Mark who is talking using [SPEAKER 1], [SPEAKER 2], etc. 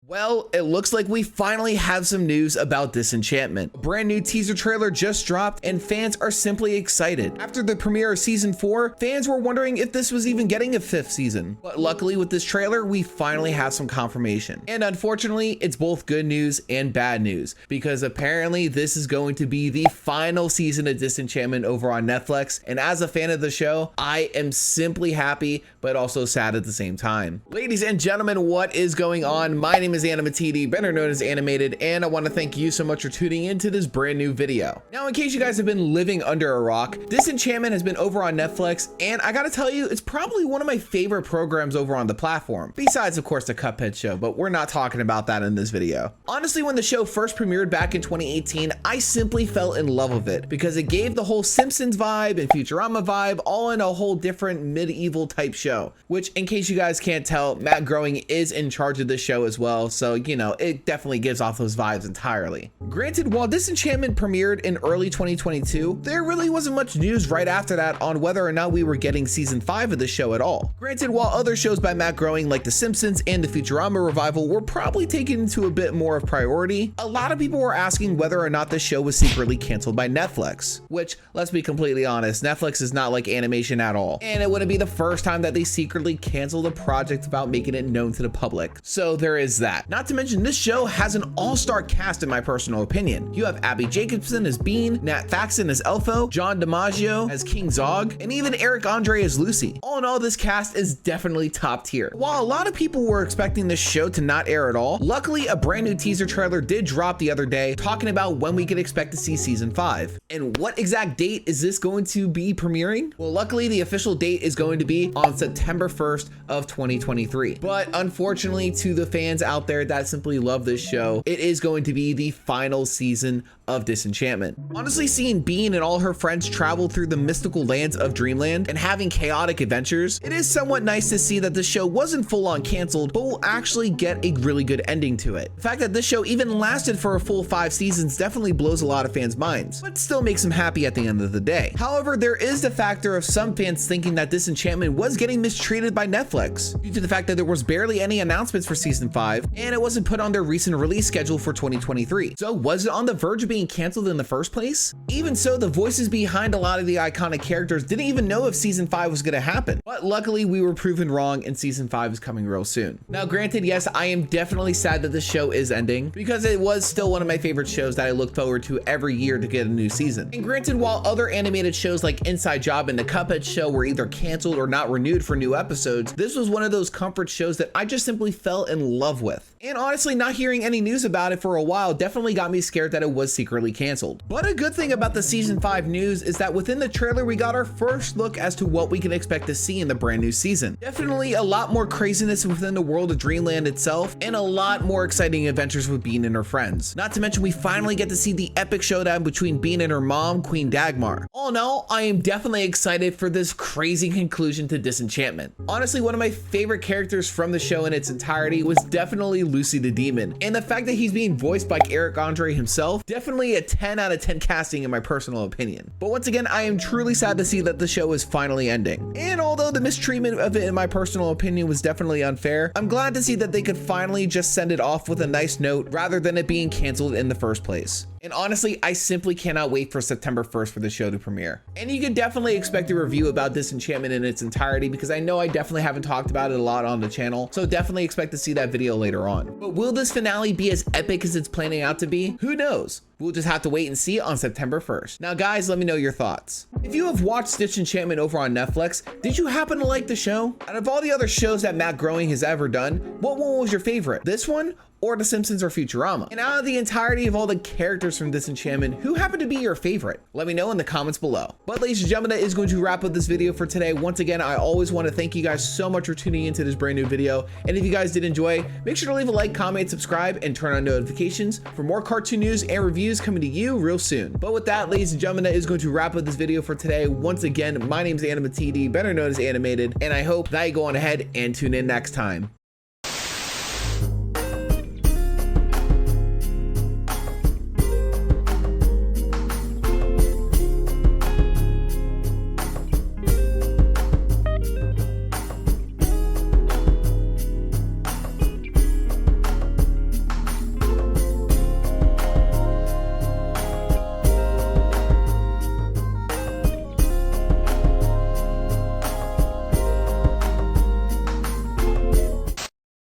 [SPEAKER 1] Well, it looks like we finally have some news about Disenchantment. A brand new teaser trailer just dropped and fans are simply excited. After the premiere of season 4, fans were wondering if this was even getting a 5th season. But luckily with this trailer, we finally have some confirmation. And unfortunately, it's both good news and bad news, because apparently this is going to be the final season of Disenchantment over on Netflix. And as a fan of the show, I am simply happy, but also sad at the same time. Ladies and gentlemen, what is going on? My name is AnimaTD, better known as Animated, and I want to thank you so much for tuning into this brand new video. Now, in case you guys have been living under a rock, Disenchantment has been over on Netflix, and I gotta tell you, it's probably one of my favorite programs over on the platform, besides of course the Cuphead show, but we're not talking about that in this video. Honestly, when the show first premiered back in 2018, I simply fell in love with it because it gave the whole Simpsons vibe and Futurama vibe all in a whole different medieval type show, which in case you guys can't tell, Matt Groening is in charge of this show as well. So, you know, it definitely gives off those vibes entirely. Granted, while Disenchantment premiered in early 2022, there really wasn't much news right after that on whether or not we were getting season 5 of the show at all. Granted, while other shows by Matt Groening like The Simpsons and the Futurama revival were probably taken into a bit more of priority, a lot of people were asking whether or not the show was secretly canceled by Netflix, which, let's be completely honest, Netflix is not like animation at all. And it wouldn't be the first time that they secretly canceled a project without making it known to the public. So there is that. Not to mention, this show has an all-star cast in my personal opinion. You have Abby Jacobson as Bean, Nat Faxon as Elfo, John DiMaggio as King Zog, and even Eric Andre as Lucy. All in all, this cast is definitely top tier. While a lot of people were expecting this show to not air at all, luckily a brand new teaser trailer did drop the other day talking about when we could expect to see season 5. And what exact date is this going to be premiering? Well, luckily the official date is going to be on September 1st of 2023. But unfortunately, to the fans out there that simply love this show, it is going to be the final season of Disenchantment. Honestly, seeing Bean and all her friends travel through the mystical lands of Dreamland and having chaotic adventures, it is somewhat nice to see that the show wasn't full on canceled, but will actually get a really good ending to it. The fact that this show even lasted for a full 5 seasons definitely blows a lot of fans' minds, but still makes them happy at the end of the day. However, there is the factor of some fans thinking that Disenchantment was getting mistreated by Netflix due to the fact that there was barely any announcements for season 5 and it wasn't put on their recent release schedule for 2023. So was it on the verge of being canceled in the first place? Even so, the voices behind a lot of the iconic characters didn't even know if season 5 was going to happen, but luckily we were proven wrong and season 5 is coming real soon. Now granted, yes, I am definitely sad that the show is ending because it was still one of my favorite shows that I look forward to every year to get a new season. And granted, while other animated shows like Inside Job and the Cuphead show were either canceled or not renewed for new episodes, this was one of those comfort shows that I just simply fell in love with. And honestly, not hearing any news about it for a while definitely got me scared that it was secretly canceled. But a good thing about the season 5 news is that within the trailer we got our first look as to what we can expect to see in the brand new season. Definitely a lot more craziness within the world of Dreamland itself, and a lot more exciting adventures with Bean and her friends. Not to mention we finally get to see the epic showdown between Bean and her mom, Queen Dagmar. All in all, I am definitely excited for this crazy conclusion to Disenchantment. Honestly, one of my favorite characters from the show in its entirety was definitely Lucy the Demon, and the fact that he's being voiced by Eric Andre himself, definitely a 10 out of 10 casting in my personal opinion. But once again, I am truly sad to see that the show is finally ending. And although the mistreatment of it in my personal opinion was definitely unfair, I'm glad to see that they could finally just send it off with a nice note rather than it being canceled in the first place. And honestly, I simply cannot wait for September 1st for the show to premiere. And you can definitely expect a review about Disenchantment in its entirety because I know I definitely haven't talked about it a lot on the channel, so definitely expect to see that video later on. But will this finale be as epic as it's planning out to be? Who knows? We'll just have to wait and see on September 1st. Now guys, let me know your thoughts. If you have watched Disenchantment over on Netflix, did you happen to like the show? Out of all the other shows that Matt Groening has ever done, what one was your favorite? This one? Or The Simpsons or Futurama? And out of the entirety of all the characters from Disenchantment, who happened to be your favorite? Let me know in the comments below. But ladies and gentlemen, that is going to wrap up this video for today. Once again, I always want to thank you guys so much for tuning into this brand new video. And if you guys did enjoy, make sure to leave a like, comment, subscribe, and turn on notifications for more cartoon news and reviews coming to you real soon. But with that, ladies and gentlemen, that is going to wrap up this video for today. Once again, my name is AnimaTD, better known as Animated, and I hope that you go on ahead and tune in next time.